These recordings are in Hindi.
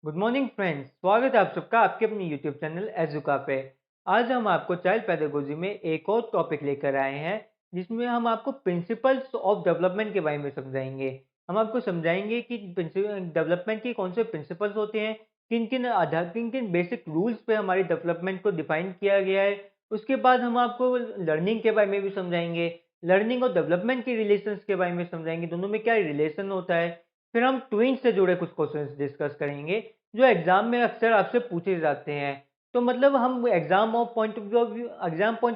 गुड मॉर्निंग फ्रेंड्स, स्वागत है आप सबका आपके अपने यूट्यूब चैनल एजुका पे। आज हम आपको चाइल्ड पेडागोजी में एक और टॉपिक लेकर आए हैं जिसमें हम आपको प्रिंसिपल्स ऑफ डेवलपमेंट के बारे में समझाएंगे। हम आपको समझाएंगे कि डेवलपमेंट के कौन से प्रिंसिपल्स होते हैं, किन किन आधार किन किन बेसिक रूल्स पे हमारी डेवलपमेंट को डिफाइन किया गया है। उसके बाद हम आपको लर्निंग के बारे में भी समझाएंगे, लर्निंग और डेवलपमेंट के रिलेशंस के बारे में समझाएंगे, दोनों में क्या रिलेशन होता है। फिर हम ट्विन्स से जुड़े कुछ क्वेश्चंस डिस्कस करेंगे जो एग्जाम में अक्सर आपसे पूछे जाते हैं। तो मतलब हम एग्जाम पॉइंट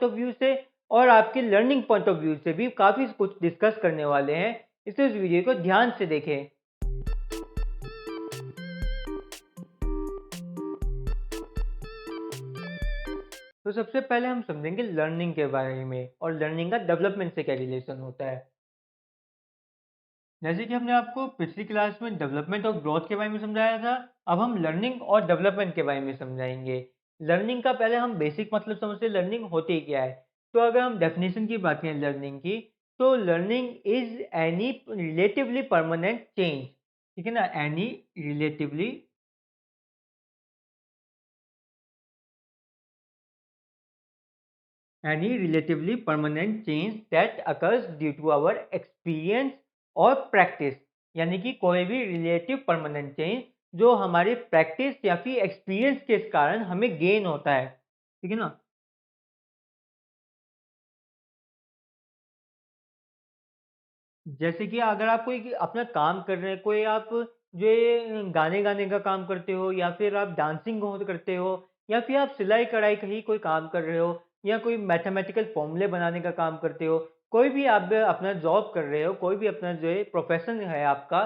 ऑफ व्यू से और आपके लर्निंग पॉइंट ऑफ व्यू से भी काफ़ी कुछ डिस्कस करने वाले हैं। इसलिए इस वीडियो को ध्यान से देखें। तो सबसे पहले हम समझेंगे लर्निंग के बारे में और लर्निंग का डेवलपमेंट से क्या रिलेशन होता है। जैसे कि हमने आपको पिछली क्लास में डेवलपमेंट और ग्रोथ के बारे में समझाया था, अब हम लर्निंग और डेवलपमेंट के बारे में समझाएंगे। लर्निंग का पहले हम बेसिक मतलब समझते हैं, लर्निंग होती क्या है। तो अगर हम डेफिनेशन की बात करें लर्निंग की, तो learning is any relatively permanent change. ठीक है ना, any relatively permanent change that occurs due to our experience और प्रैक्टिस। यानी कि कोई भी रिलेटिव परमानेंट चेंज जो हमारी प्रैक्टिस या फिर एक्सपीरियंस के कारण हमें गेन होता है। ठीक है ना। जैसे कि अगर आप कोई अपना काम कर रहे हैं, कोई आप जो ये गाने गाने का काम करते हो या फिर आप डांसिंग हो करते हो या फिर आप सिलाई कढ़ाई कहीं कोई काम कर रहे हो या कोई मैथमेटिकल फॉर्मूले बनाने का काम करते हो, कोई भी आप अपना जॉब कर रहे हो, कोई भी अपना जो है प्रोफेशन है आपका,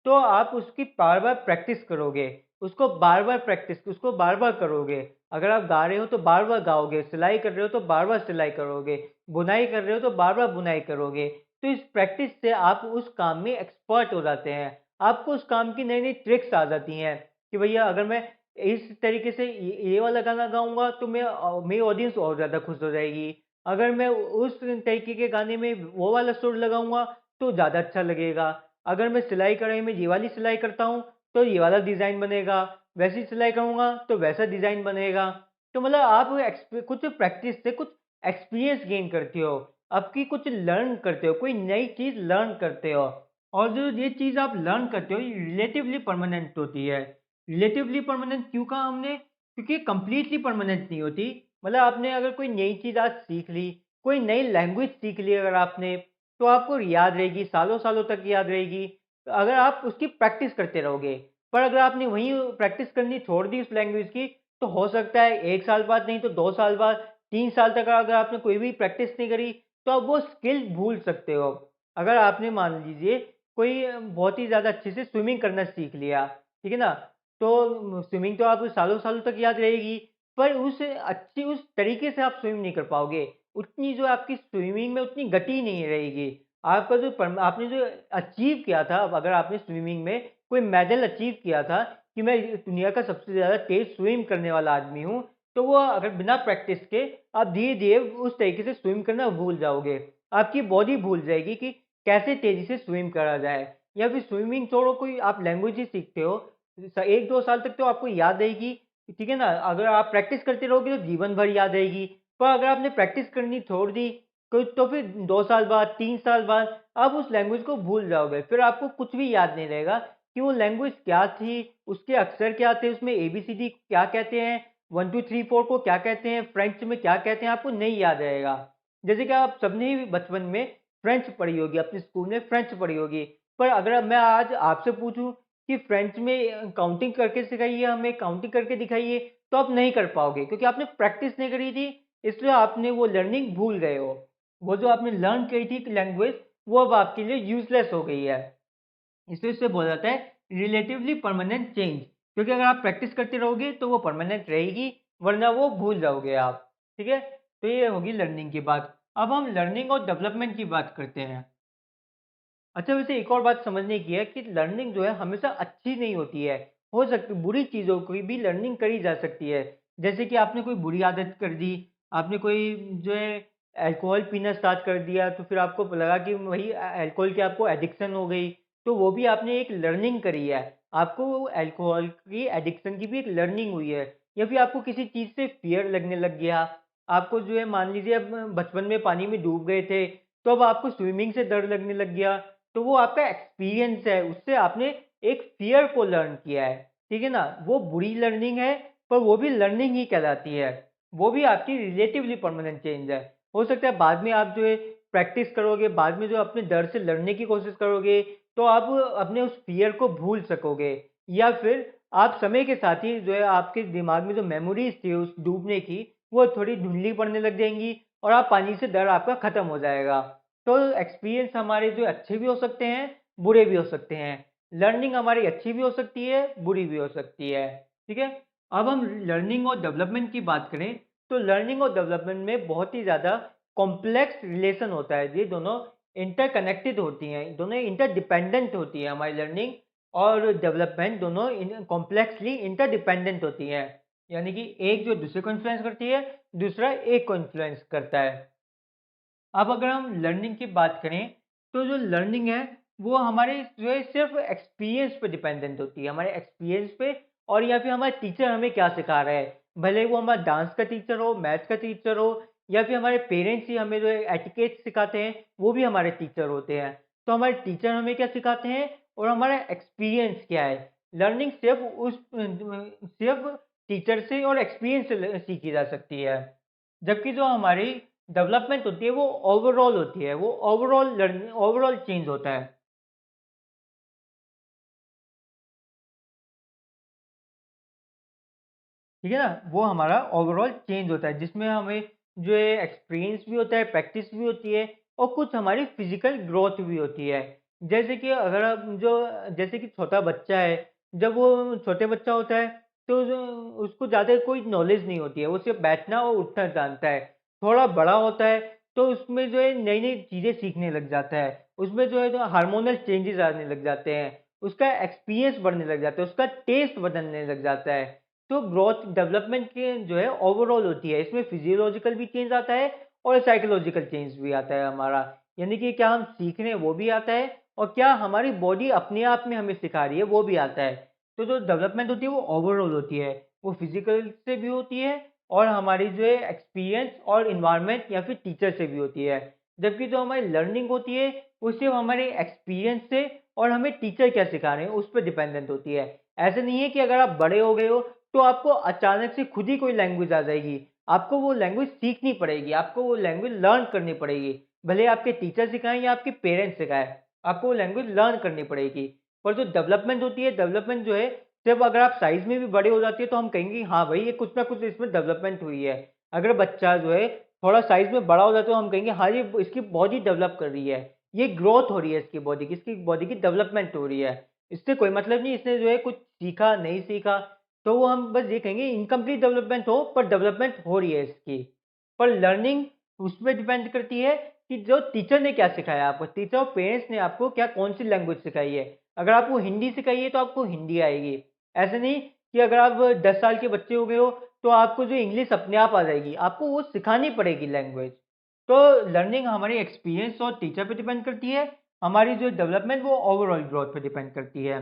तो आप उसकी बार बार प्रैक्टिस करोगे, उसको बार बार करोगे। अगर आप गा रहे हो तो बार बार गाओगे, सिलाई कर रहे हो तो बार बार सिलाई करोगे, बुनाई कर रहे हो तो बार बार बुनाई करोगे। तो इस प्रैक्टिस से आप उस काम में एक्सपर्ट हो जाते हैं। आपको उस काम की नई नई ट्रिक्स आ जाती हैं कि भैया अगर मैं इस तरीके से ये वाला गाना गाऊंगा तो मेरी ऑडियंस और ज़्यादा खुश हो जाएगी। अगर मैं उस तरीके के गाने में वो वाला सुर लगाऊंगा तो ज़्यादा अच्छा लगेगा। अगर मैं सिलाई कढ़ाई में ये वाली सिलाई करता हूँ तो ये वाला डिज़ाइन बनेगा, वैसी सिलाई करूँगा तो वैसा डिज़ाइन बनेगा। तो मतलब आप कुछ प्रैक्टिस से कुछ एक्सपीरियंस गेन करते हो, आपकी कुछ लर्न करते हो, कोई नई चीज़ लर्न करते हो। और जो ये चीज़ आप लर्न करते हो ये रिलेटिवली परमानेंट होती है। रिलेटिवली परमानेंट क्यों कहा हमने? क्योंकि कंप्लीटली परमानेंट नहीं होती। मतलब आपने अगर कोई नई चीज़ आज सीख ली, कोई नई लैंग्वेज सीख ली अगर आपने, तो आपको याद रहेगी, सालों-सालों तक याद रहेगी, अगर आप उसकी प्रैक्टिस करते रहोगे। पर अगर आपने वहीं प्रैक्टिस करनी छोड़ दी उस लैंग्वेज की, तो हो सकता है 1 साल बाद नहीं तो 2 साल बाद, 3 साल तक अगर आपने कोई भी प्रैक्टिस नहीं करी, तो आप वो स्किल भूल सकते हो। अगर आपने मान लीजिए कोई बहुत ही ज़्यादा अच्छे से स्विमिंग करना सीख लिया, ठीक है ना? तो स्विमिंग तो आपको सालों-सालों तक याद रहेगी, पर उस तरीके से आप स्विम नहीं कर पाओगे। उतनी जो आपकी स्विमिंग में उतनी गति नहीं रहेगी। आपने जो अचीव किया था, अब अगर आपने स्विमिंग में कोई मेडल अचीव किया था कि मैं दुनिया का सबसे ज़्यादा तेज़ स्विम करने वाला आदमी हूँ, तो वो अगर बिना प्रैक्टिस के आप धीरे-धीरे उस तरीके से स्विम करना भूल जाओगे। आपकी बॉडी भूल जाएगी कि कैसे तेज़ी से स्विम करा जाए। या फिर स्विमिंग छोड़ो, कोई आप लैंग्वेज ही सीखते हो, 1-2 साल तक तो आपको याद रहेगी, ठीक है ना? अगर आप प्रैक्टिस करते रहोगे तो जीवन भर याद रहेगी। पर अगर आपने प्रैक्टिस करनी छोड़ दी, तो फिर 2 साल बाद, 3 साल बाद आप उस लैंग्वेज को भूल जाओगे। फिर आपको कुछ भी याद नहीं रहेगा कि वो लैंग्वेज क्या थी, उसके अक्षर क्या थे, उसमें एबीसीडी क्या कहते हैं, 1 2 3 4 को क्या कहते हैं, फ्रेंच में क्या कहते हैं, आपको नहीं याद रहेगा। जैसे कि आप सबने ही बचपन में फ्रेंच पढ़ी होगी, अपने स्कूल में फ्रेंच पढ़ी होगी। पर अगर मैं आज आपसे पूछूं कि फ्रेंच में काउंटिंग करके सिखाइए, हमें काउंटिंग करके दिखाइए, तो आप नहीं कर पाओगे क्योंकि आपने प्रैक्टिस नहीं करी थी। इसलिए आपने वो लर्निंग भूल गए हो। वो जो आपने लर्न की थी लैंग्वेज, वो अब आपके लिए यूजलेस हो गई है। इसलिए इससे बोला जाता है रिलेटिवली परमानेंट चेंज, क्योंकि अगर आप प्रैक्टिस करते रहोगे तो वो परमानेंट रहेगी, वरना वो भूल जाओगे आप। ठीक है। तो ये होगी लर्निंग की बात। अब हम लर्निंग और डेवलपमेंट की बात करते हैं। अच्छा, वैसे एक और बात समझने की है कि लर्निंग जो है हमेशा अच्छी नहीं होती है। हो सकती बुरी चीज़ों की भी लर्निंग करी जा सकती है। जैसे कि आपने कोई बुरी आदत कर दी, आपने कोई जो है अल्कोहल पीना स्टार्ट कर दिया, तो फिर आपको लगा कि वही अल्कोहल की आपको एडिक्शन हो गई, तो वो भी आपने एक लर्निंग करी है। आपको अल्कोहल की एडिक्शन की भी एक लर्निंग हुई है, या फिर आपको किसी चीज़ से फ़ियर लगने लग गया। आपको जो है मान लीजिए अब बचपन में पानी में डूब गए थे, तो अब आपको स्विमिंग से डर लगने लग गया, तो वो आपका एक्सपीरियंस है, उससे आपने एक फ़ियर को लर्न किया है, ठीक है ना? वो बुरी लर्निंग है, पर वो भी लर्निंग ही कहलाती है। वो भी आपकी रिलेटिवली परमानेंट चेंज है। हो सकता है बाद में आप जो है प्रैक्टिस करोगे, बाद में जो अपने डर से लड़ने की कोशिश करोगे, तो आप अपने उस फ़ियर को भूल सकोगे, या फिर आप समय के साथ ही जो है आपके दिमाग में जो मेमोरीज़ थी उस डूबने की, वो थोड़ी धुंधली पड़ने लग जाएँगी और आप पानी से डर आपका खत्म हो जाएगा। तो एक्सपीरियंस हमारे जो अच्छे भी हो सकते हैं, बुरे भी हो सकते हैं। लर्निंग हमारी अच्छी भी हो सकती है, बुरी भी हो सकती है। ठीक है? अब हम लर्निंग और डेवलपमेंट की बात करें, तो लर्निंग और डेवलपमेंट में बहुत ही ज़्यादा कॉम्प्लेक्स रिलेशन होता है। ये दोनों इंटरकनेक्टेड होती हैं, दोनों इंटरडिपेंडेंट होती है। हमारी लर्निंग और डेवलपमेंट दोनों कॉम्प्लेक्सली इंटरडिपेंडेंट होती हैं। यानी कि एक जो दूसरे को इन्फ्लुएंस करती है, दूसरा एक को इन्फ्लुएंस करता है। अब अगर हम लर्निंग की बात करें, तो जो लर्निंग है, वो हमारे जो है सिर्फ़ एक्सपीरियंस पे डिपेंडेंट होती है, हमारे एक्सपीरियंस पे, और या फिर हमारे टीचर हमें क्या सिखा रहा है। भले वो हमारा डांस का टीचर हो, मैथ्स का टीचर हो, या फिर हमारे पेरेंट्स ही हमें जो है एटिकेट सिखाते हैं, वो भी हमारे टीचर होते हैं। तो हमारे टीचर हमें क्या सिखाते हैं और हमारा एक्सपीरियंस क्या है। लर्निंग सिर्फ़ टीचर से और एक्सपीरियंस से सीखी जा सकती है। जबकि जो हमारी डेवलपमेंट होती है वो ओवरऑल होती है, वो ओवरऑल चेंज होता है। ठीक है ना? वो हमारा ओवरऑल चेंज होता है, जिसमें हमें जो है एक्सपीरियंस भी होता है, प्रैक्टिस भी होती है, और कुछ हमारी फिजिकल ग्रोथ भी होती है। जैसे कि अगर आप जो जैसे कि छोटा बच्चा है, जब वो छोटे बच्चा होता है, तो जो उसको ज़्यादा कोई नॉलेज नहीं होती है, वो सिर्फ बैठना और उठना जानता है। थोड़ा बड़ा होता है, तो उसमें जो है नई-नई चीज़ें सीखने लग जाता है। उसमें जो है तो हार्मोनल चेंजेज़ आने लग जाते हैं, उसका एक्सपीरियंस बढ़ने लग जाता है, उसका टेस्ट बदलने लग जाता है। तो ग्रोथ डेवलपमेंट के जो है ओवरऑल होती है, इसमें फिजियोलॉजिकल भी चेंज आता है और साइकोलॉजिकल चेंज भी आता है हमारा। यानी कि क्या हम सीख रहे हैं वो भी आता है, और क्या हमारी बॉडी अपने आप में हमें सिखा रही है वो भी आता है। तो जो डेवलपमेंट होती है वो ओवरऑल होती है, वो फिजिकल से भी होती है, और हमारी जो है एक्सपीरियंस और इन्वायरमेंट या फिर टीचर से भी होती है। जबकि जो हमारी लर्निंग होती है वो सिर्फ हमारे एक्सपीरियंस से और हमें टीचर क्या सिखा रहे हैं उस पर डिपेंडेंट होती है। ऐसे नहीं है कि अगर आप बड़े हो गए हो तो आपको अचानक से खुद ही कोई लैंग्वेज आ जाएगी। आपको वो लैंग्वेज सीखनी पड़ेगी, आपको वो लैंग्वेज लर्न करनी पड़ेगी। भले आपके टीचर सिखाएँ या आपके पेरेंट्स सिखाएँ, आपको वो लैंग्वेज लर्न करनी पड़ेगी। पर जो डेवलपमेंट होती है, डेवलपमेंट जो है सिर्फ़ अगर आप साइज़ में भी बड़े हो जाती है तो हम कहेंगे हाँ भाई, ये कुछ ना कुछ इसमें डेवलपमेंट हुई है। अगर बच्चा जो है थोड़ा साइज़ में बड़ा हो जाता है तो हम कहेंगे हाँ, ये इसकी बॉडी डेवलप कर रही है। ये ग्रोथ हो रही है इसकी बॉडी की, इसकी बॉडी की डेवलपमेंट हो रही है। इससे कोई मतलब नहीं इसने जो है कुछ सीखा, नहीं सीखा। तो वो हम बस ये कहेंगे इनकम्प्लीट डेवलपमेंट हो, पर डेवलपमेंट हो रही है इसकी। पर लर्निंग उसपे डिपेंड करती है कि जो टीचर ने क्या सिखाया आपको, टीचर और पेरेंट्स ने आपको क्या कौन-सी लैंग्वेज सिखाई है। अगर आपको हिंदी सिखाई है तो आपको हिंदी आएगी। ऐसे नहीं कि अगर आप 10 साल के बच्चे हो गए हो तो आपको जो इंग्लिश अपने आप आ जाएगी, आपको वो सिखानी पड़ेगी लैंग्वेज। तो लर्निंग हमारी एक्सपीरियंस और टीचर पे डिपेंड करती है, हमारी जो डेवलपमेंट वो ओवरऑल ग्रोथ पे डिपेंड करती है।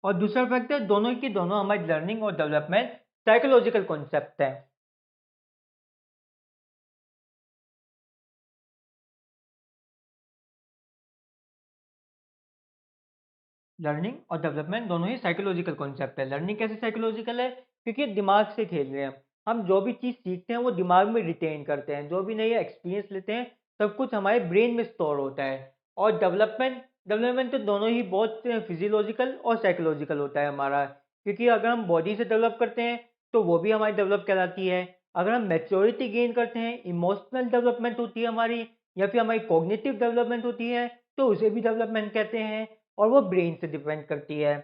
और दूसरा फैक्ट है, दोनों की दोनों हमारी लर्निंग और डेवलपमेंट साइकोलॉजिकल कॉन्सेप्ट है। लर्निंग और डेवलपमेंट दोनों ही साइकोलॉजिकल कॉन्सेप्ट है। लर्निंग कैसे साइकोलॉजिकल है? क्योंकि दिमाग से खेल रहे हैं हम जो भी चीज़ सीखते हैं वो दिमाग में रिटेन करते हैं, जो भी नई एक्सपीरियंस लेते हैं सब कुछ हमारे ब्रेन में स्टोर होता है। और डेवलपमेंट डेवलपमेंट तो दोनों ही बहुत फिजियोलॉजिकल और साइकोलॉजिकल होता है हमारा, क्योंकि अगर हम बॉडी से डेवलप करते हैं तो वो भी हमारी डेवलप कहलाती है। अगर हम मैच्योरिटी गेन करते हैं, इमोशनल डेवलपमेंट होती है हमारी, या फिर हमारी कॉग्निटिव डेवलपमेंट होती है, तो उसे भी डेवलपमेंट कहते हैं, और वो ब्रेन से डिपेंड करती है।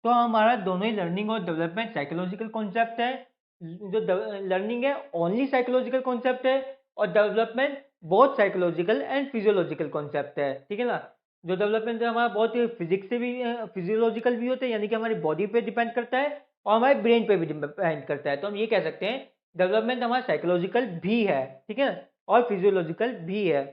तो हमारा दोनों ही लर्निंग और डेवलपमेंट साइकोलॉजिकल कॉन्सेप्ट है। जो लर्निंग है ओनली साइकोलॉजिकल कॉन्सेप्ट है, और डेवलपमेंट बहुत साइकोलॉजिकल एंड फिजियोलॉजिकल कॉन्सेप्ट है। ठीक है ना? जो डेवलपमेंट है हमारा बहुत फिजिक्स से भी फिजियोलॉजिकल भी होता है, यानी कि हमारी बॉडी पे डिपेंड करता है, और हमारे ब्रेन पे भी डिपेंड करता है। तो हम ये कह सकते हैं डेवलपमेंट हमारा साइकोलॉजिकल भी है, ठीक है, और फिजियोलॉजिकल भी है।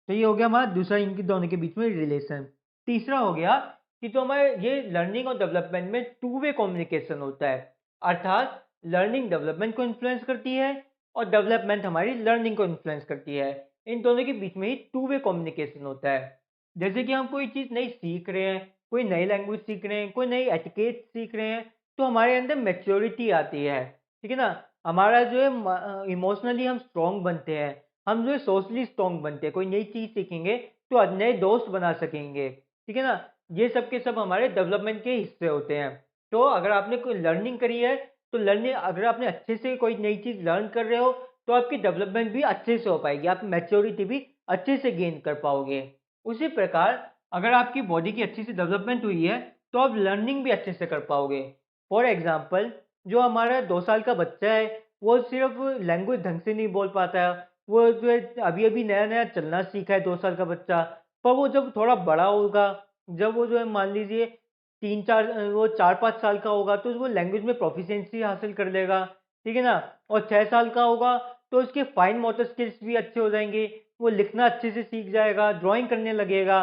तो ये हो गया हमारा दूसरा इनके दोनों के बीच में रिलेशन। तीसरा हो गया कि जो हमारे ये लर्निंग और डेवलपमेंट में टू वे कम्युनिकेशन होता है। अर्थात लर्निंग डेवलपमेंट को इन्फ्लुएंस करती है और डेवलपमेंट हमारी लर्निंग को इन्फ्लुएंस करती है। इन दोनों के बीच में ही टू वे कम्युनिकेशन होता है। जैसे कि हम कोई चीज़ नई सीख रहे हैं, कोई नई लैंग्वेज सीख रहे हैं, कोई नई एटिकेट सीख रहे हैं, तो हमारे अंदर मैच्योरिटी आती है, ठीक है ना? हमारा जो है इमोशनली हम स्ट्रॉन्ग बनते हैं, हम जो है सोशली स्ट्रॉन्ग बनते हैं, कोई नई चीज़ सीखेंगे तो नए दोस्त बना सकेंगे, ठीक है ना? ये सब के सब हमारे डेवलपमेंट के हिस्से होते हैं। तो अगर आपने कोई लर्निंग करी है, तो लर्निंग अगर आपने अच्छे से कोई नई चीज़ लर्न कर रहे हो, तो आपकी डेवलपमेंट भी अच्छे से हो पाएगी, आप मैच्योरिटी भी अच्छे से गेन कर पाओगे। उसी प्रकार अगर आपकी बॉडी की अच्छी से डेवलपमेंट हुई है, तो आप लर्निंग भी अच्छे से कर पाओगे। फॉर एग्ज़ाम्पल जो हमारा 2 साल का बच्चा है, वो सिर्फ़ लैंग्वेज ढंग से नहीं बोल पाता है, वो जो है अभी-अभी नया-नया चलना सीखा है 2 साल का बच्चा, पर वो जब थोड़ा बड़ा होगा, जब वो जो है मान लीजिए 3-4 वो 4-5 साल का होगा, तो वो लैंग्वेज में प्रोफिशिएंसी हासिल कर लेगा, ठीक है ना? और 6 साल का होगा, तो उसके फाइन मोटर स्किल्स भी अच्छे हो जाएँगे, वो लिखना अच्छे से सीख जाएगा, ड्राइंग करने लगेगा,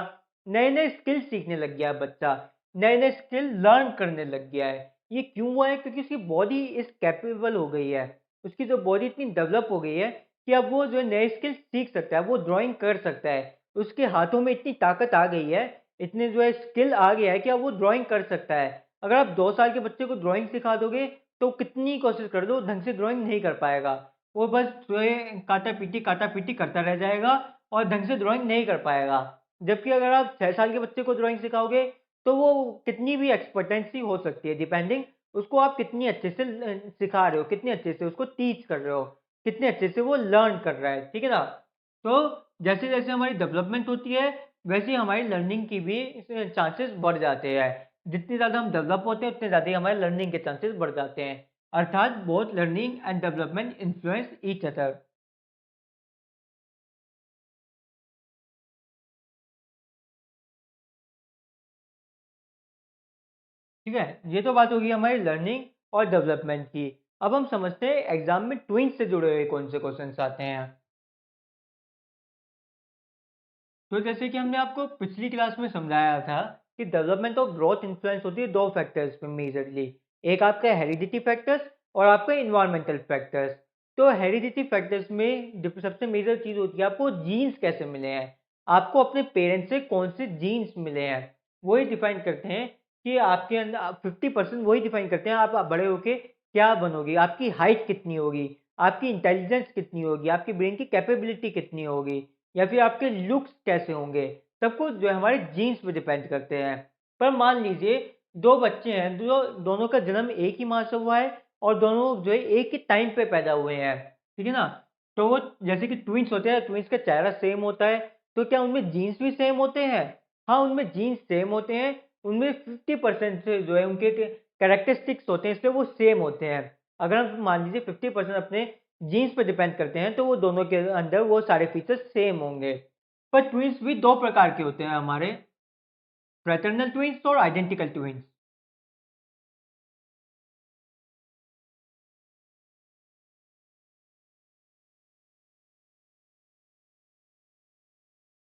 नए-नए स्किल सीखने लग गया है बच्चा, नए-नए स्किल लर्न करने लग गया है। ये क्यों हुआ है? क्योंकि उसकी बॉडी इस कैपेबल हो गई है। उसकी जो बॉडी इतनी डेवलप हो गई है कि अब वो जो है नए स्किल सीख सकता है, वो ड्राइंग कर सकता है। उसके हाथों में इतनी ताकत आ गई है, इतने जो है स्किल आ गया है कि अब वो ड्राइंग कर सकता है। अगर आप 2 साल के बच्चे को ड्राइंग सिखा दोगे, तो कितनी कोशिश कर लो, ढंग से ड्राइंग नहीं कर पाएगा। वो बस जो है काटा-पीटी करता रह जाएगा और ढंग से ड्राइंग नहीं कर पाएगा। जबकि अगर आप 6 साल के बच्चे को ड्राइंग सिखाओगे, तो वो कितनी भी एक्सपर्टेंसी हो सकती है डिपेंडिंग उसको आप कितनी अच्छे से सिखा रहे हो, कितने अच्छे से उसको टीच कर रहे हो, कितने अच्छे से वो लर्न कर रहा है, ठीक है ना? तो जैसे-जैसे हमारी डेवलपमेंट होती है, वैसे ही हमारी लर्निंग की भी चांसेस बढ़ जाते हैं। जितनी ज़्यादा हम डेवलप होते हैं, उतने ज़्यादा ही हमारे लर्निंग के चांसेस बढ़ जाते हैं। अर्थात both learning and development influence each other. ठीक है? ये तो बात होगी हमारी लर्निंग और डेवलपमेंट की। अब हम समझते हैं एग्ज़ाम में ट्विन्स से जुड़े हुए कौन से क्वेश्चन्स आते हैं। तो जैसे कि हमने आपको पिछली क्लास में समझाया था कि डेवलपमेंट और ग्रोथ इन्फ्लुएंस होती है 2 फैक्टर्स पे मेजरली। एक आपका हेरिडिटी फैक्टर्स और आपका एनवायरमेंटल फैक्टर्स। तो हेरिडिटी फैक्टर्स में सबसे मेजर चीज़ होती है आपको जीन्स कैसे मिले हैं। आपको अपने पेरेंट्स से कौन से जीन्स मिले हैं, वही डिफाइन करते हैं कि आपके अंदर 50% वही डिफाइन करते हैं आप बड़े होके क्या बनोगे, आपकी हाइट कितनी होगी, आपकी इंटेलिजेंस कितनी होगी, आपकी ब्रेन की कैपेबिलिटी कितनी होगी या फिर आपके लुक्स कैसे होंगे, सब कुछ जो है हमारे जीन्स पे डिपेंड करते हैं। पर मान लीजिए 2 बच्चे हैं, जो दोनों का जन्म एक ही माह से हुआ है और दोनों जो है एक ही टाइम पे पैदा हुए हैं, ठीक है ना? तो वो जैसे कि ट्विन्स होते हैं, ट्विन्स का चेहरा सेम होता है, तो क्या उनमें जीन्स भी सेम होते हैं? हाँ, उनमें जीन्स सेम होते हैं, उनमें 50% से जो है उनके कैरेक्टरिस्टिक्स होते हैं इसलिए वो सेम होते हैं। अगर हम मान लीजिए 50% अपने जीन्स पे डिपेंड करते हैं तो वो दोनों के अंदर वो सारे फीचर्स सेम होंगे। पर ट्विन्स भी 2 प्रकार के होते हैं हमारे, फ्रैटर्नल ट्विन्स और आइडेंटिकल ट्विन्स।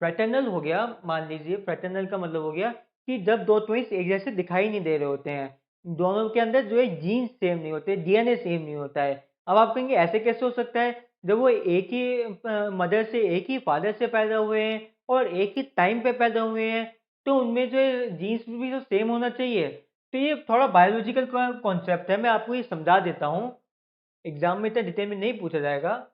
फ्रैटर्नल हो गया, मान लीजिए फ्रैटर्नल का मतलब हो गया कि जब 2 ट्विन्स एक जैसे दिखाई नहीं दे रहे होते हैं, दोनों के अंदर जो है जीन्स सेम नहीं होते, डीएनए सेम नहीं होता है। अब आप कहेंगे ऐसे कैसे हो सकता है? जब वो एक ही मदर से, एक ही फादर से पैदा हुए हैं और एक ही टाइम पे पैदा हुए हैं, तो उनमें जो है जीन्स भी तो सेम होना चाहिए। तो ये थोड़ा बायोलॉजिकल कॉन्सेप्ट है, मैं आपको ये समझा देता हूँ। एग्ज़ाम में इतना डिटेल में नहीं पूछा जाएगा।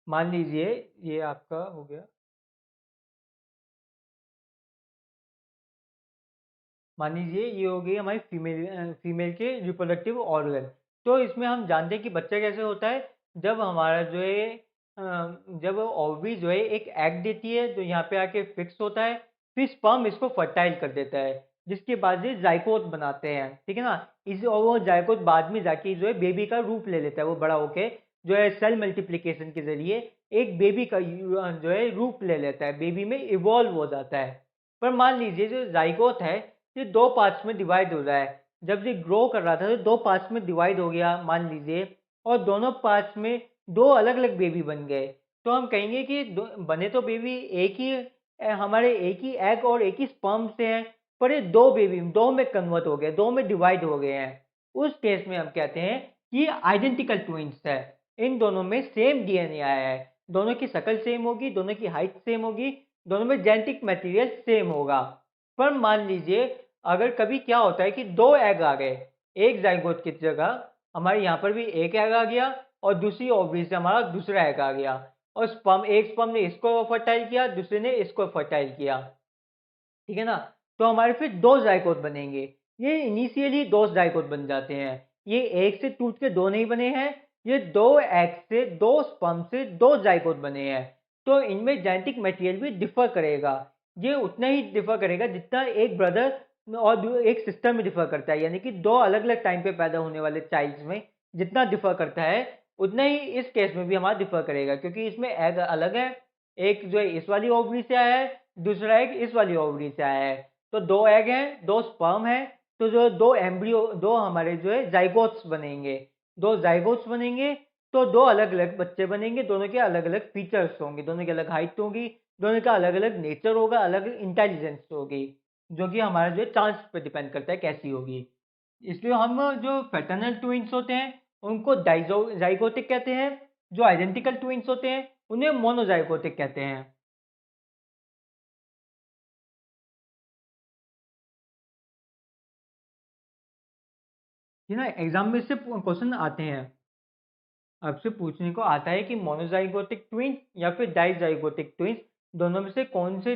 मान लीजिए ये आपका हो गया। मान लीजिए ये हो गई हमारी फीमेल के रिप्रोडक्टिव ऑर्गन। तो इसमें हम जानते हैं कि बच्चा कैसे होता है, जब हमारा जो है जब ओवरी जो है एक एग देती है जो यहाँ पे आके फिक्स होता है, फिर स्पर्म इसको फर्टाइल कर देता है, जिसके बाद ये जाइगोट बनाते हैं, ठीक है ना? इस और वो जाइगोट बाद में जाके जो है बेबी का रूप ले लेता है, वो बड़ा होके जो है सेल मल्टीप्लिकेशन के ज़रिए एक बेबी का जो है रूप ले लेता है, बेबी में इवॉल्व हो जाता है। पर मान लीजिए जो जाइगोट है ये 2 पार्ट्स में डिवाइड हो रहा है। जब ये ग्रो कर रहा था तो 2 पार्ट्स में डिवाइड हो गया मान लीजिए। और दोनों पार्ट्स में 2 अलग-अलग बेबी बन गए, तो हम कहेंगे कि दो बने तो बेबी एक ही हमारे एक ही एग और एक ही स्पर्म से हैं, पर ये 2 बेबी 2 में कन्वर्ट हो गए, 2 में डिवाइड हो गए हैं। उस केस में हम कहते हैं कि आइडेंटिकल ट्विन्स है। इन दोनों में सेम डीएनए आया है, दोनों की शक्ल सेम होगी, दोनों की हाइट सेम होगी, दोनों में जेनेटिक मटेरियल सेम होगा। पर मान लीजिए अगर कभी क्या होता है कि 2 एग आ गए, एक ज़ाइगोट की जगह हमारे यहाँ पर भी एक एग आ गया और दूसरी ओवरी से हमारा दूसरा एग आ गया और एक स्पर्म ने इसको फर्टाइल किया, दूसरे ने इसको फर्टाइल किया, ठीक है ना? तो हमारे फिर 2 ज़ाइगोट बनेंगे। ये इनिशियली 2 ज़ाइगोट बन जाते हैं। ये एक से टूट के 2 नहीं बने हैं, ये 2 एग से 2 स्पर्म से 2 ज़ाइगोट बने हैं। तो इनमें जेनेटिक मटेरियल भी डिफ़र करेगा। ये उतना ही डिफ़र करेगा जितना एक ब्रदर और एक सिस्टर में डिफ़र करता है। यानी कि 2 अलग-अलग टाइम पे पैदा होने वाले चाइल्ड्स में जितना डिफ़र करता है, उतना ही इस केस में भी हमारा डिफ़र करेगा, क्योंकि इसमें एग अलग है। एक जो है इस वाली ओवरी से आया है, दूसरा एग इस वाली ओवरी से आया है। तो 2 एग हैं, 2 स्पर्म हैं, तो जो 2 हमारे जो है ज़ाइगोट्स बनेंगे। 2 ज़ाइगोट्स बनेंगे, तो 2 अलग-अलग बच्चे बनेंगे, दोनों के अलग-अलग फीचर्स होंगे, दोनों की अलग हाइट होगी, दोनों का अलग-अलग नेचर होगा, अलग इंटेलिजेंस होगी, जो कि हमारा जो है चांस पे डिपेंड करता है कैसी होगी। इसलिए हम जो फ्रेटर्नल ट्विन्स होते हैं, उनको ज़ाइगोटिक कहते हैं, जो आइडेंटिकल ट्विन्स होते हैं, उन्हें मोनोज़ाइगोटिक कहते हैं। ये ना एग्ज़ाम में इससे क्वेश्चन आते हैं। आपसे पूछने को आता है कि मोनोज़ाइगोटिक ट्विन्स या फिर डाइज़ाइगोटिक ट्विन्स, दोनों में से कौन से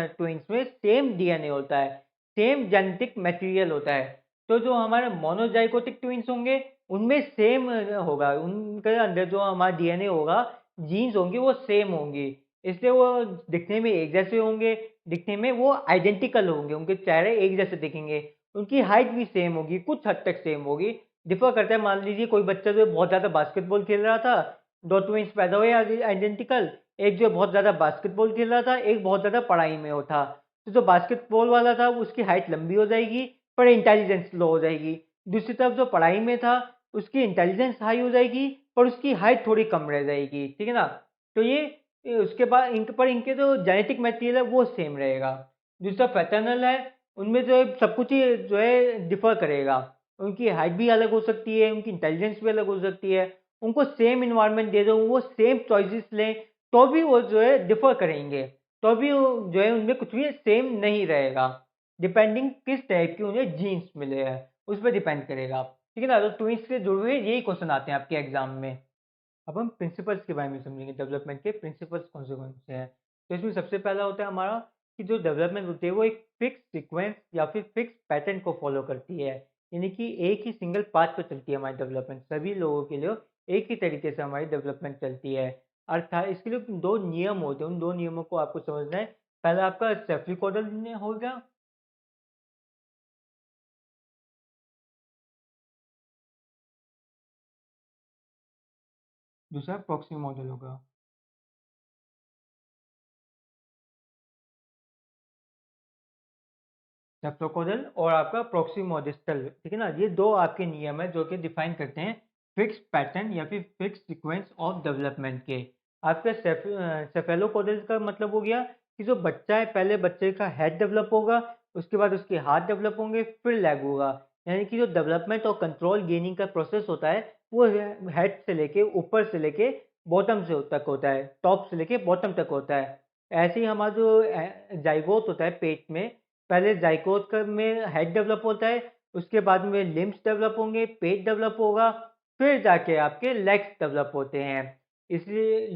ट्विन्स में सेम डीएनए होता है, सेम जेनेटिक मटेरियल होता है। तो जो हमारे मोनोज़ाइगोटिक ट्विन्स होंगे, उनमें सेम होगा, उनके अंदर जो हमारा डीएनए होगा, जीन्स होंगी वो सेम होंगी। इसलिए वो दिखने में एक जैसे होंगे, दिखने में वो आइडेंटिकल होंगे, उनके चेहरे एक जैसे दिखेंगे, उनकी हाइट भी सेम होगी, कुछ हद तक सेम होगी। डिफ़र करता है, मान लीजिए कोई बच्चा जो है बहुत ज़्यादा बास्केटबॉल खेल रहा था, 2 ट्विन्स पैदा हुए आइडेंटिकल, एक जो है बहुत ज़्यादा बास्केटबॉल खेल रहा था, एक बहुत ज़्यादा पढ़ाई में वो था। तो जो बास्केटबॉल वाला था उसकी हाइट लंबी हो जाएगी, पर इंटेलिजेंस लो हो जाएगी। दूसरी तरफ जो पढ़ाई में था, उसकी इंटेलिजेंस हाई हो जाएगी, पर उसकी हाइट थोड़ी कम रह जाएगी, ठीक है ना? तो उसके बाद इनके जो जेनेटिक मटेरियल है वो सेम रहेगा। दूसरा फ्रेटर्नल है, उनमें जो है सब कुछ ही जो है डिफ़र करेगा। उनकी हाइट भी अलग हो सकती है, उनकी इंटेलिजेंस भी अलग हो सकती है। उनको सेम एनवायरनमेंट दे दो, वो सेम चॉइसेस लें, तो भी वो जो है डिफ़र करेंगे। तो भी वो जो है उनमें कुछ भी सेम नहीं रहेगा। डिपेंडिंग किस टाइप के उन्हें जीन्स मिले हैं, उस पे डिपेंड करेगा। ठीक है ना? तो ट्विन्स से जुड़े हुए यही क्वेश्चन आते हैं आपके एग्ज़ाम में। अब हम प्रिंसिपल्स के बारे में समझेंगे, डेवलपमेंट के प्रिंसिपल्स कौन से हैं। तो इसमें सबसे पहला होता है हमारा कि जो डेवलपमेंट होती है वो एक फिक्स सीक्वेंस या फिर फिक्स पैटर्न को फॉलो करती है। यानी कि एक ही सिंगल पाथ पर चलती है हमारी डेवलपमेंट, सभी लोगों के लिए एक ही तरीके से हमारी डेवलपमेंट चलती है। अर्थात इसके लिए 2 नियम होते हैं, उन 2 नियमों को आपको समझना है। पहला आपका शेफ़ली कोडल हो गया, दूसरा प्रॉक्सी मॉडल होगा। सेप्टोकोडल और आपका प्रॉक्सिमोडिस्टल, ठीक है ना? ये 2 आपके नियम हैं जो कि डिफाइन करते हैं फिक्स पैटर्न या फिर फिक्स सीक्वेंस ऑफ डेवलपमेंट के। आपका सेफेलोकोडल का मतलब हो गया कि जो बच्चा है, पहले बच्चे का हेड डेवलप होगा, उसके बाद उसके हाथ डेवलप होंगे, फिर लेग होगा। यानी कि जो डेवलपमेंट और कंट्रोल गेनिंग का प्रोसेस होता है, वो हेड से लेके ऊपर से लेके बॉटम से तक होता है, टॉप से लेके बॉटम तक होता है। ऐसे ही हमारा जो जाइगोट होता है पेट में, पहले ज़ाइगोट में हेड डेवलप होता है, उसके बाद में लिम्ब्स डेवलप होंगे, पेट डेवलप होगा, फिर जाके आपके लेग्स डेवलप होते हैं। इसलिए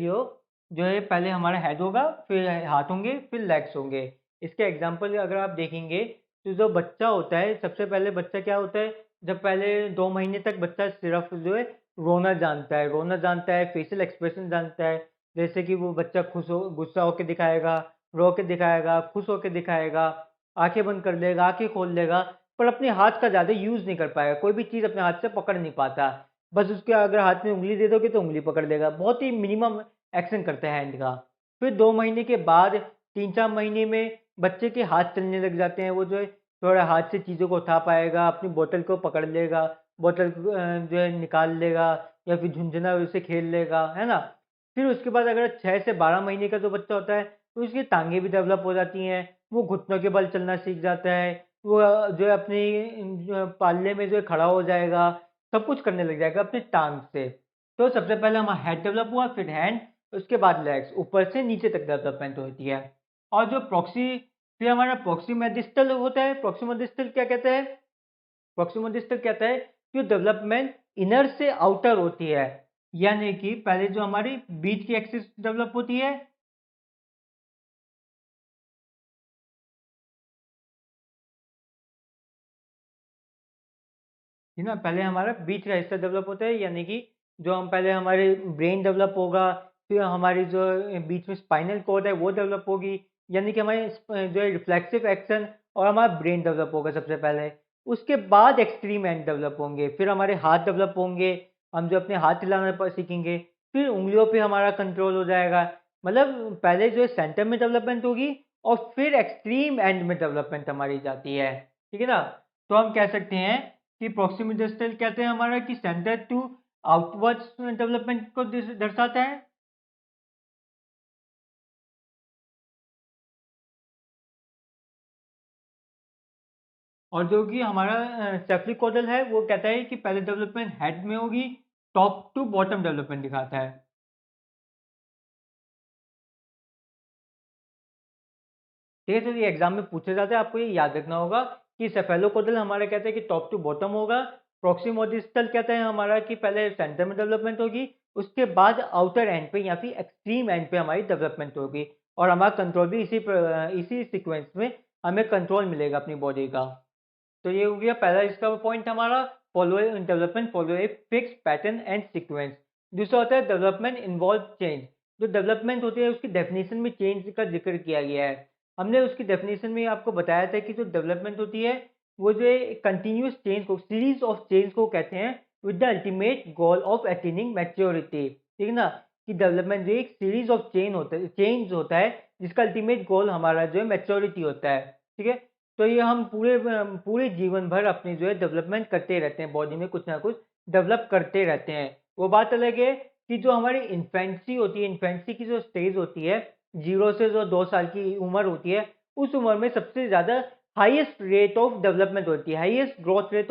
जो है पहले हमारा हेड होगा, फिर हाथ होंगे, फिर लेग्स होंगे। इसके एग्जांपल अगर आप देखेंगे, तो जो बच्चा होता है, सबसे पहले बच्चा क्या होता है, जब पहले 2 महीने तक बच्चा सिर्फ जो है रोना जानता है, फेशियल एक्सप्रेशन जानता है। जैसे कि वो बच्चा गुस्सा होके दिखाएगा, रो के दिखाएगा, खुश होके दिखाएगा, आँखें बंद कर लेगा, आँखें खोल लेगा, पर अपने हाथ का ज़्यादा यूज़ नहीं कर पाएगा, कोई भी चीज़ अपने हाथ से पकड़ नहीं पाता। बस उसके अगर हाथ में उँगली दे दोगे तो उँगली पकड़ लेगा, बहुत ही मिनिमम एक्शन करता है हैंड का। फिर 2 महीने के बाद 3-4 महीने में बच्चे के हाथ चलने लग जाते हैं, वो जो है थोड़ा हाथ से चीज़ों को उठा पाएगा, अपनी बोतल को पकड़ लेगा, बोतल जो है निकाल लेगा या फिर झुनझुना उससे खेल लेगा, है ना? फिर उसके बाद अगर 6 से 12 महीने का जो बच्चा होता है, तो उसकी टाँगें भी डेवलप हो जाती हैं, वो घुटनों के बल चलना सीख जाता है, वो जो है अपनी जो पालने में जो है खड़ा हो जाएगा, सब कुछ करने लग जाएगा अपनी टाँग से। तो सबसे पहले हमारा हेड डेवलप हुआ, फिर हैंड, उसके बाद लेग्स, ऊपर से नीचे तक डेवलपमेंट होती है। और जो फिर हमारा प्रॉक्सिमल डिस्टल होता है, प्रॉक्सिमल डिस्टल क्या कहता है? प्रॉक्सिमल डिस्टल कहता है कि डेवलपमेंट इनर से आउटर होती है, यानी कि पहले जो हमारी बीच की एक्सिस डेवलप होती है, है ना? पहले हमारा बीच का हिस्सा डेवलप होता है, यानी कि जो हम पहले हमारे ब्रेन डेवलप होगा, फिर हमारी जो बीच में स्पाइनल कॉर्ड है वो डेवलप होगी, यानी कि हमारे जो है रिफ्लेक्सिव एक्शन और हमारा ब्रेन डेवलप होगा सबसे पहले। उसके बाद एक्सट्रीम एंड डेवलप होंगे, फिर हमारे हाथ डेवलप होंगे, हम जो अपने हाथ हिलाना सीखेंगे, फिर उंगलियों पे हमारा कंट्रोल हो जाएगा। मतलब पहले जो है सेंटर में डेवलपमेंट होगी और फिर एक्सट्रीम एंड में डेवलपमेंट हमारी जाती है, ठीक है ना? तो हम कह सकते हैं कि प्रॉक्सिमल डिस्टल कहते हैं हमारा कि सेंटर टू आउटवर्ड्स डेवलपमेंट को दर्शाता है। और जो कि हमारा सेफलिक है वो कहता है कि पहले डेवलपमेंट हेड में होगी, टॉप टू बॉटम डेवलपमेंट दिखाता है। ठीक है, तो ये एग्जाम में पूछे जाते हैं, आपको ये याद रखना होगा कि सेफेलोकोडल हमारा कहता है कि टॉप टू बॉटम होगा, प्रॉक्सिमोडिस्टल कहता है हमारा कि पहले सेंटर में डेवलपमेंट होगी, उसके बाद आउटर एंड पे या फिर एक्सट्रीम एंड पे हमारी डेवलपमेंट होगी, और हमारा कंट्रोल भी इसी सीक्वेंस में हमें कंट्रोल मिलेगा अपनी बॉडी का। तो ये हो गया पहला इसका पॉइंट हमारा, follow development follow a fix pattern and sequence. दूसरा होता है डेवलपमेंट इन्वॉल्व चेंज। जो डेवलपमेंट होती है उसकी डेफिनेशन में चेंज का जिक्र किया गया है। हमने उसकी डेफिनेशन में आपको बताया था कि जो डेवलपमेंट होती है वो जो कंटिन्यूस चेंज को, सीरीज ऑफ चेंज को कहते हैं, with the ultimate goal of attaining maturity. ठीक है ना? कि डेवलपमेंट जो एक सीरीज ऑफ चेंज होता है जिसका अल्टीमेट गोल हमारा जो है मैच्योरिटी होता है। ठीक है? तो ये हम पूरे जीवन भर अपनी जो है डेवलपमेंट करते रहते हैं, बॉडी में कुछ ना कुछ डेवलप करते रहते हैं। वो बात अलग है कि जो हमारी इन्फेंसी होती है, इन्फेंसी की जो स्टेज होती है, 0 से जो 2 साल की उम्र होती है, उस उम्र में सबसे ज़्यादा हाईएस्ट रेट ऑफ डेवलपमेंट होती है, हाईएस्ट ग्रोथ रेट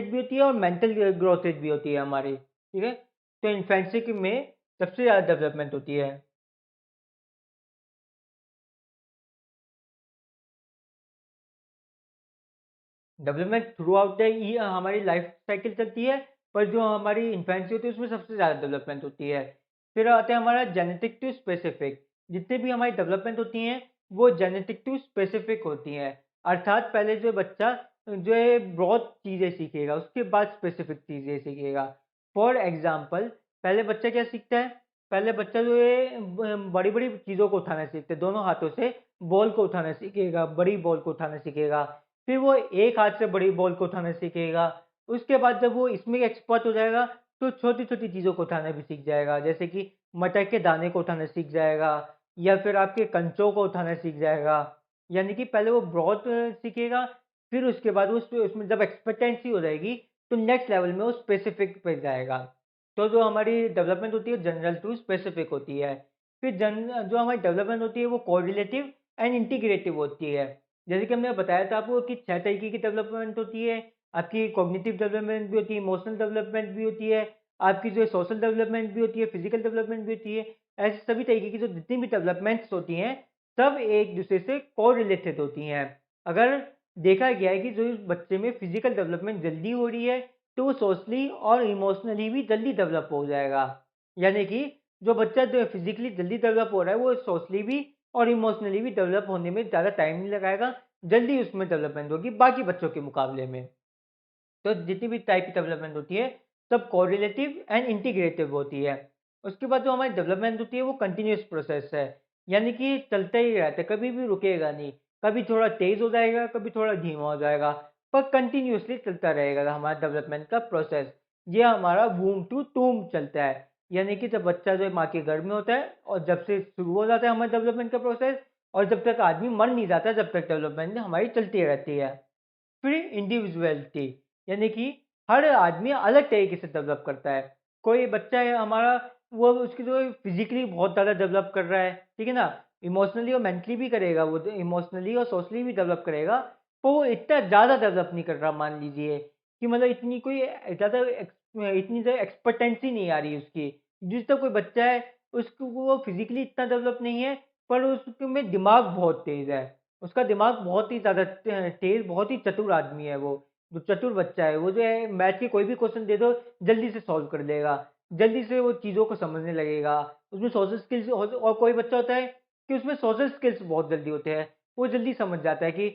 भी होती है और मेंटल ग्रोथ रेट भी होती है हमारी। ठीक है? तो इन्फेंसी में सबसे ज़्यादा डेवलपमेंट होती है। डेवलपमेंट थ्रू आउट द हमारी लाइफ साइकिल चलती है, पर जो हमारी इन्फेंसी होती है उसमें सबसे ज़्यादा डेवलपमेंट होती है। फिर आता है हमारा जेनेटिक टू स्पेसिफिक। जितने भी हमारी डेवलपमेंट होती हैं वो जेनेटिक टू स्पेसिफिक होती हैं, अर्थात पहले जो बच्चा जो है ब्रॉड चीज़ें सीखेगा, उसके बाद स्पेसिफिक चीज़ें सीखेगा। फॉर एग्जाम्पल, पहले बच्चा क्या सीखता है? पहले बच्चा जो है बड़ी बड़ी चीज़ों को उठाना सीखता है, दोनों हाथों से बॉल को उठाना सीखेगा, बड़ी बॉल को उठाना सीखेगा। फिर वो एक हाथ से बड़ी बॉल को उठाना सीखेगा। उसके बाद जब वो इसमें एक्सपर्ट हो जाएगा, तो छोटी-छोटी चीज़ों को उठाना भी सीख जाएगा। जैसे कि मटर के दाने को उठाना सीख जाएगा या फिर आपके कंचों को उठाना सीख जाएगा। यानी कि पहले वो ब्रॉड सीखेगा, फिर उसके बाद उसमें जब एक्सपर्टेंसी हो जाएगी, तो नेक्स्ट लेवल में वो स्पेसिफिक पे जाएगा। तो जो हमारी डेवलपमेंट होती है जनरल टू स्पेसिफिक होती है। फिर जो हमारी डेवलपमेंट होती है वो कोरिलेटिव एंड इंटीग्रेटिव होती है। जैसे कि हमने बताया था आपको कि 6 तरीके की डेवलपमेंट होती है। आपकी कॉग्निटिव डेवलपमेंट भी होती है, इमोशनल डेवलपमेंट भी होती है, आपकी जो है सोशल डेवलपमेंट भी होती है, फिजिकल डेवलपमेंट भी होती है। ऐसे सभी तरीके की जो जितनी भी डेवलपमेंट्स होती हैं, सब एक दूसरे से कोरिलेटेड होती हैं। अगर देखा गया है कि जो इस बच्चे में फिजिकल डेवलपमेंट जल्दी हो रही है, तो वो सोशली और इमोशनली भी जल्दी डेवलप हो जाएगा। यानी कि जो बच्चा जो फिजिकली जल्दी डेवलप हो रहा है, वो सोशली भी और इमोशनली भी डेवलप होने में ज़्यादा टाइम नहीं लगाएगा, जल्दी उसमें डेवलपमेंट होगी बाकी बच्चों के मुकाबले में। तो जितनी भी टाइप की डेवलपमेंट होती है, सब कोरिलेटिव एंड इंटीग्रेटिव होती है। उसके बाद जो हमारी डेवलपमेंट होती है वो कंटिन्यूअस प्रोसेस है, यानी कि चलता ही रहता है, कभी भी रुकेगा नहीं। कभी थोड़ा तेज हो जाएगा, कभी थोड़ा धीमा हो जाएगा, पर कंटिन्यूअसली चलता रहेगा हमारा डेवलपमेंट का प्रोसेस। ये हमारा वूम टू टूम चलता है, यानी कि जब बच्चा जो है माँ के गर्भ में होता है और जब से शुरू हो जाता है हमारे डेवलपमेंट का प्रोसेस, और जब तक आदमी मर नहीं जाता जब तक डेवलपमेंट हमारी चलती रहती है। फिर इंडिविजुअलिटी, यानी कि हर आदमी अलग तरीके से डेवलप करता है। कोई बच्चा है हमारा, वो उसकी जो है फिज़िकली बहुत ज़्यादा डेवलप कर रहा है, ठीक है ना? इमोशनली और मेंटली भी करेगा, वो तो इमोशनली और सोशली भी डेवलप करेगा, पर वो इतना ज़्यादा डेवलप नहीं कर रहा, मान लीजिए कि मतलब इतनी कोई ज़्यादा इतनी ज़्यादा एक्सपर्टेंसी नहीं आ रही उसकी। जिस तरह कोई बच्चा है, उसको वो फिज़िकली इतना डेवलप नहीं है, पर उसमें दिमाग बहुत तेज़ है। उसका दिमाग बहुत ही ज़्यादा तेज़, बहुत ही चतुर आदमी है वो। जो चतुर बच्चा है वो जो है मैथ के कोई भी क्वेश्चन दे दो जल्दी से सॉल्व कर देगा, जल्दी से वो चीज़ों को समझने लगेगा। उसमें सोशल स्किल्स, और कोई बच्चा होता है कि उसमें सोशल स्किल्स बहुत जल्दी होते हैं। वो जल्दी समझ जाता है कि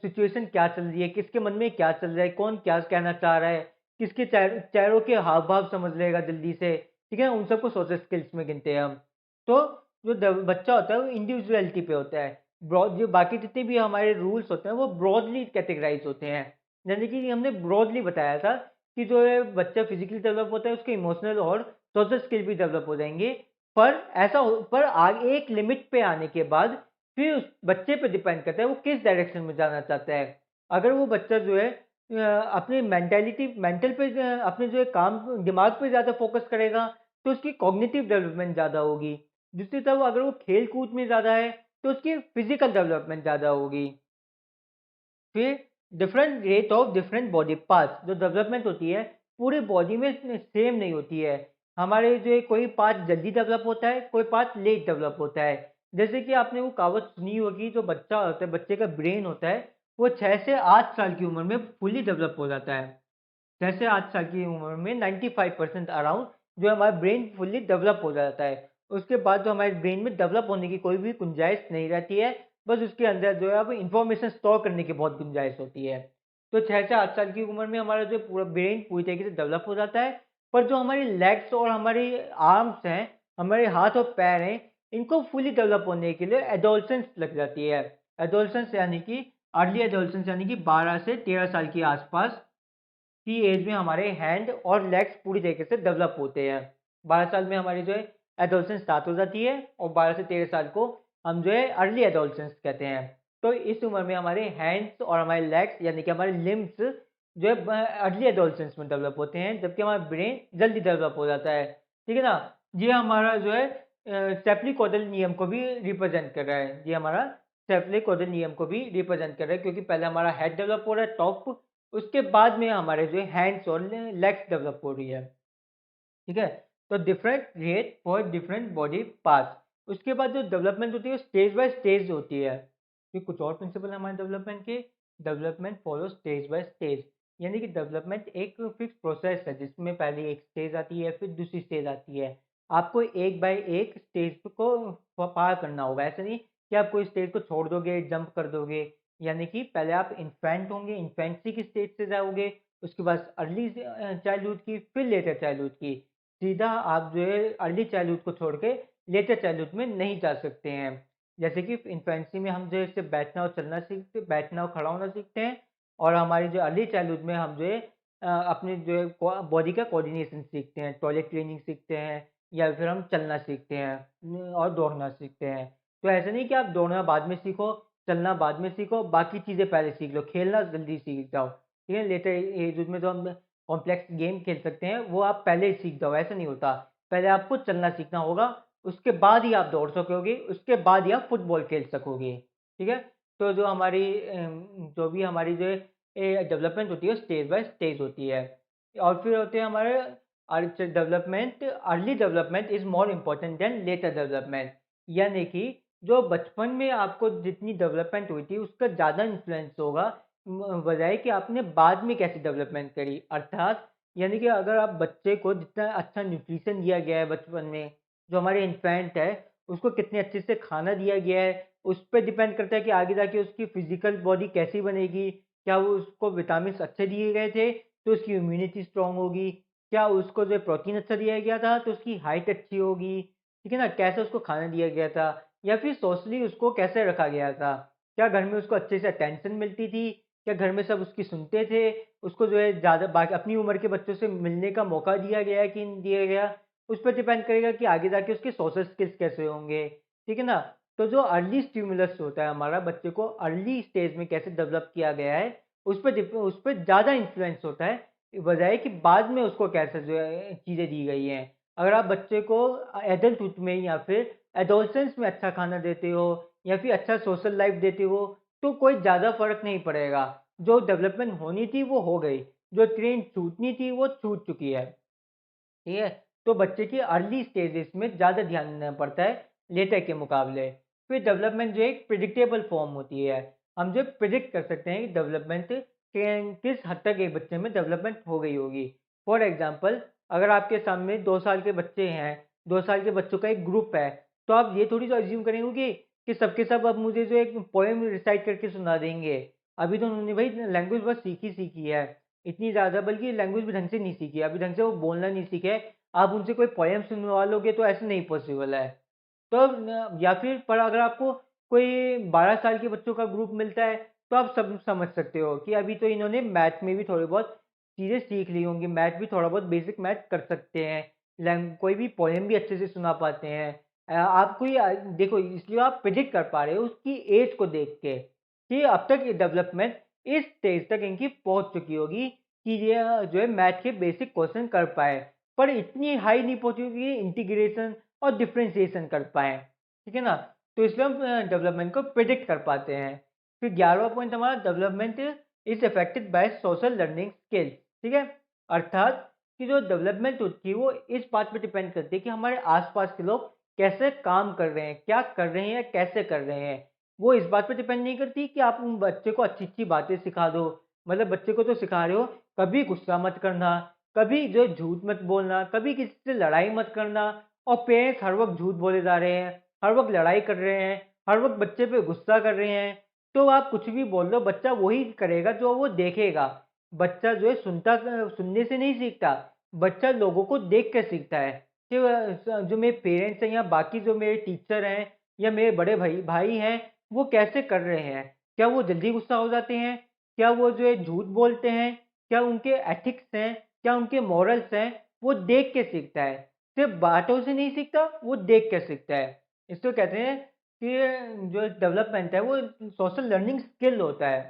सिचुएशन क्या चल रही है, किसके मन में क्या चल रहा है, कौन क्या कहना चाह रहा है, किसके चेहरों के हाव भाव समझ लेगा जल्दी से, ठीक है, उन सबको सोशल स्किल्स में गिनते हैं हम। तो जो बच्चा होता है वो इंडिविजुअलिटी पे होता है। ब्रॉड जो बाकी जितने भी हमारे रूल्स होते हैं वो ब्रॉडली कैटेगराइज होते हैं। जैसे कि हमने ब्रॉडली बताया था कि जो है बच्चा फिजिकली डेवलप होता है, उसके इमोशनल और सोशल स्किल भी डेवलप हो जाएंगे। पर पर आगे एक लिमिट पे आने के बाद फिर उस बच्चे पे डिपेंड करता है वो किस डायरेक्शन में जाना चाहता है। अगर वो बच्चा जो है अपनी मेंटल पे अपने जो है काम दिमाग पे ज़्यादा फोकस करेगा, तो उसकी कॉग्निटिव डेवलपमेंट ज़्यादा होगी। दूसरी तरफ अगर वो खेल कूद में ज़्यादा है, तो उसकी फिजिकल डेवलपमेंट ज़्यादा होगी। फिर different rate of different body parts जो डेवलपमेंट होती है पूरी बॉडी में सेम नहीं होती है। हमारे जो है कोई पार्ट जल्दी डेवलप होता है, कोई पार्ट लेट डेवलप होता है। जैसे कि आपने वो कहावत सुनी होगी, जो बच्चा होता है, बच्चे का ब्रेन होता है, वो 6 से 8 साल की उम्र में फुली डेवलप हो जाता है। 6 से 8 साल की उम्र में 95% अराउंड जो हमारा ब्रेन फुल्ली डेवलप हो जाता है। उसके बाद जो हमारे ब्रेन में डेवलप होने की कोई भी गुंजाइश नहीं रहती है, बस उसके अंदर जो है अब इंफॉर्मेशन स्टोर करने की बहुत गुंजाइश होती है। तो 6 से 8 साल की उम्र में हमारा जो पूरा ब्रेन पूरी तरीके से डेवलप हो जाता है, पर जो हमारी लेग्स और हमारी आर्म्स हैं, हमारे हाथ और पैर हैं, इनको फुली डेवलप होने के लिए एडोलसेंस लग जाती है। एडोलसेंस यानी कि अर्ली एडोलसेंस यानी कि 12 से 13 साल के आसपास की एज में हमारे हैंड और लेग्स पूरी तरीके से डेवलप होते हैं। 12 साल में हमारी जो है एडोलसेंस स्टार्ट हो जाती है, और 12 से 13 साल को हम जो है अर्ली एडोलसेंस कहते हैं। तो इस उम्र में हमारे हैंड्स और हमारे लेग्स यानी कि हमारे लिम्स जो है अर्ली एडोलसेंस में डेवलप होते हैं, जबकि हमारा ब्रेन जल्दी डेवलप हो जाता है। ठीक है ना? ये हमारा जो है स्टेपली कोडल नियम को भी रिप्रेजेंट कर रहा है। ये हमारा स्टेपली कोडल नियम को भी रिप्रेजेंट कर रहा है, क्योंकि पहले हमारा हेड डेवलप हो रहा है टॉप, उसके बाद में हमारे जो है हैंड्स और लेग्स डेवलप हो रही है। ठीक है? तो different rate for different body parts. उसके बाद जो डेवलपमेंट होती है स्टेज बाय स्टेज होती है। फिर कुछ और प्रिंसिपल है हमारे डेवलपमेंट के। Development follow stage by stage, यानी कि डेवलपमेंट एक फिक्स प्रोसेस है जिसमें पहले एक स्टेज आती है, फिर दूसरी स्टेज आती है। आपको एक बाय एक स्टेज को पार करना होगा। ऐसा नहीं कि आप कोई स्टेज को छोड़ दोगे, जंप कर दोगे। यानी कि पहले आप इन्फेंट होंगे, इन्फेंसी की स्टेज से जाओगे, उसके बाद अर्ली चाइल्डहुड की, फिर लेटर चाइल्डहुड की। सीधा आप जो है अर्ली चाइल्डहुड को छोड़ के लेटर चाइल्डहुड में नहीं जा सकते हैं। जैसे कि इन्फेंसी में हम जो है सिर्फ बैठना और चलना सीखते, बैठना और खड़ा होना सीखते हैं, और हमारी जो अर्ली चाइल्डहुड में हम जो है अपने जो है बॉडी का कोऑर्डिनेशन सीखते हैं, टॉयलेट ट्रेनिंग सीखते हैं, या फिर हम चलना सीखते हैं और दौड़ना सीखते हैं। तो ऐसा नहीं कि आप दौड़ना बाद में सीखो, चलना बाद में सीखो, बाकी चीज़ें पहले सीख लो, खेलना जल्दी सीख जाओ। ठीक है? लेटर एज में जो हम कॉम्प्लेक्स गेम खेल सकते हैं वो आप पहले ही सीख जाओ, ऐसा नहीं होता। पहले आपको चलना सीखना होगा, उसके बाद ही आप दौड़ सकोगे, उसके बाद ही आप फुटबॉल खेल सकोगे। ठीक है? तो जो हमारी जो भी हमारी जो डेवलपमेंट होती है स्टेज बाय स्टेज होती है। और फिर होते हैं हमारे development, early development is more important than later development. यानी कि जो बचपन में आपको जितनी डेवलपमेंट हुई थी उसका ज़्यादा इन्फ्लुएंस होगा बजाय कि आपने बाद में कैसी डेवलपमेंट करी। अर्थात यानी कि अगर आप बच्चे को जितना अच्छा न्यूट्रिशन दिया गया है बचपन में, जो हमारे इन्फेंट है उसको कितने अच्छे से खाना दिया गया है, उस पर डिपेंड करता है कि आगे जाके उसकी फिजिकल बॉडी कैसी बनेगी। क्या वो उसको विटामिन अच्छे दिए गए थे तो उसकी इम्यूनिटी स्ट्रांग होगी, क्या उसको जो प्रोटीन अच्छा दिया गया था तो उसकी हाइट अच्छी होगी, ठीक है ना? कैसे उसको खाना दिया गया था, या फिर सोशली उसको कैसे रखा गया था, क्या घर में उसको अच्छे से अटेंशन मिलती थी, क्या घर में सब उसकी सुनते थे, उसको जो है ज़्यादा बाकी अपनी उम्र के बच्चों से मिलने का मौका दिया गया कि नहीं दिया गया, उस पर डिपेंड करेगा कि आगे जाके उसके सोशल स्किल्स कैसे होंगे। ठीक है ना? तो जो अर्ली स्टिमुलस होता है हमारा बच्चे को अर्ली स्टेज में कैसे डेवलप किया गया है, उस पर ज़्यादा इन्फ्लुएंस होता है बजाय कि बाद में उसको कैसे जो है चीज़ें दी गई हैं। अगर आप बच्चे को एडल्टहुड में या फिर एडोलसेंस में अच्छा खाना देते हो या फिर अच्छा सोशल लाइफ देते हो, तो कोई ज़्यादा फ़र्क नहीं पड़ेगा। जो डेवलपमेंट होनी थी वो हो गई, जो ट्रेन छूटनी थी वो छूट चुकी है। ठीक है? तो बच्चे की अर्ली स्टेजेस में ज़्यादा ध्यान देना पड़ता है लेटर के मुकाबले। फिर डेवलपमेंट जो है एक प्रेडिक्टेबल फॉर्म होती है। हम जो प्रेडिक्ट कर सकते हैं कि डेवलपमेंट किस हद तक एक बच्चे में डेवलपमेंट हो गई होगी। फॉर एग्जांपल, अगर आपके सामने 2 साल के बच्चे हैं, 2 साल के बच्चों का एक ग्रुप है, तो आप ये थोड़ी सा अज़्यूम करेंगे कि सबके सब अब मुझे जो एक पोएम रिसाइट करके सुना देंगे। अभी तो उन्होंने भाई लैंग्वेज बस सीखी है। इतनी ज़्यादा बल्कि लैंग्वेज भी ढंग से नहीं सीखी है, अभी ढंग से वो बोलना नहीं सीखे हैं। आप उनसे कोई पोएम सुनवा लोगे तो ऐसे नहीं पॉसिबल है। तो न या फिर पर अगर आपको कोई 12 साल के बच्चों का ग्रुप मिलता है, तो आप सब समझ सकते हो कि अभी तो इन्होंने मैथ में भी थोड़ी बहुत चीज़ें सीख ली होंगी, मैथ भी थोड़ा बहुत बेसिक मैथ कर सकते हैं, कोई भी पोएम भी अच्छे से सुना पाते हैं। आप कोई देखो इसलिए आप प्रेडिक्ट कर पा रहे हो उसकी एज को देख के, कि अब तक ये डेवलपमेंट इस स्टेज तक इनकी पहुँच चुकी होगी कि ये जो है मैथ के बेसिक क्वेश्चन कर पाएँ। पर इतनी हाई नहीं पहुँची होगी कि इंटीग्रेशन और डिफरेंशिएशन कर पाएँ, ठीक है ना? तो इसलिए हम डेवलपमेंट को प्रेडिक्ट कर पाते हैं। फिर 11वां पॉइंट हमारा development is affected by social learning skills, ठीक है? अर्थात कि जो डेवलपमेंट होती है वो इस बात पे डिपेंड करती है कि हमारे आस-पास के लोग कैसे काम कर रहे हैं, क्या कर रहे हैं, कैसे कर रहे हैं। वो इस बात पे डिपेंड नहीं करती कि आप उन बच्चे को अच्छी-अच्छी बातें सिखा दो। मतलब बच्चे को तो सिखा रहे हो, कभी गुस्सा मत करना, कभी जो झूठ मत बोलना, कभी किसी से लड़ाई मत करना और पेरेंट्स हर वक़्त झूठ बोले जा रहे हैं, हर वक़्त लड़ाई कर रहे हैं, हर वक़्त बच्चे पे गुस्सा कर रहे हैं, तो आप कुछ भी बोल दो, बच्चा वही करेगा जो वो देखेगा। बच्चा जो है सुनने से नहीं सीखता, बच्चा लोगों को देख के सीखता है। कि जो मेरे पेरेंट्स हैं या बाकी जो मेरे टीचर हैं या मेरे बड़े भाई भाई हैं, वो कैसे कर रहे हैं? क्या वो जल्दी गुस्सा हो जाते हैं? क्या वो जो है झूठ बोलते हैं? क्या उनके एथिक्स हैं? क्या उनके मॉरल्स हैं? वो देख के सीखता है। सिर्फ़ बातों से नहीं सीखता, वो देख के सीखता है। इसको कहते हैं कि जो डेवलपमेंट है वो सोशल लर्निंग स्किल होता है।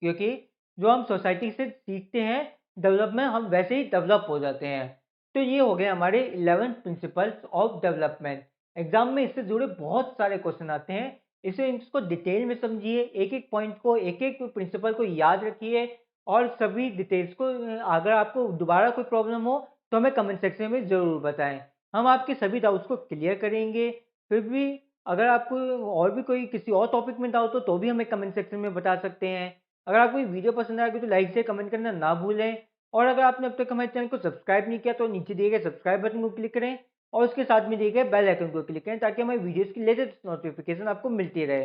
क्योंकि जो हम सोसाइटी से सीखते हैं डेवलपमेंट हम वैसे ही डेवलप हो जाते हैं। तो ये हो गए हमारे 11 प्रिंसिपल्स ऑफ डेवलपमेंट। एग्जाम में इससे जुड़े बहुत सारे क्वेश्चन आते हैं। इसे इसको डिटेल में समझिए, एक-एक पॉइंट को, एक-एक प्रिंसिपल को याद रखिए और सभी डिटेल्स को अगर आपको दोबारा कोई प्रॉब्लम हो तो हमें कमेंट सेक्शन में ज़रूर बताएँ। हम आपके सभी डाउट्स को क्लियर करेंगे। फिर भी अगर आपको और भी कोई किसी और टॉपिक में डाउट हो तो भी हमें कमेंट सेक्शन में बता सकते हैं। अगर आपको ये वीडियो पसंद आएगी तो लाइक से कमेंट करना ना भूलें और अगर आपने अब तक हमारे चैनल को सब्सक्राइब नहीं किया तो नीचे दिए गए सब्सक्राइब बटन को क्लिक करें और उसके साथ में दिए गए बेल आइकन को क्लिक करें ताकि हमारी वीडियोस की लेटेस्ट नोटिफिकेशन आपको मिलती रहे।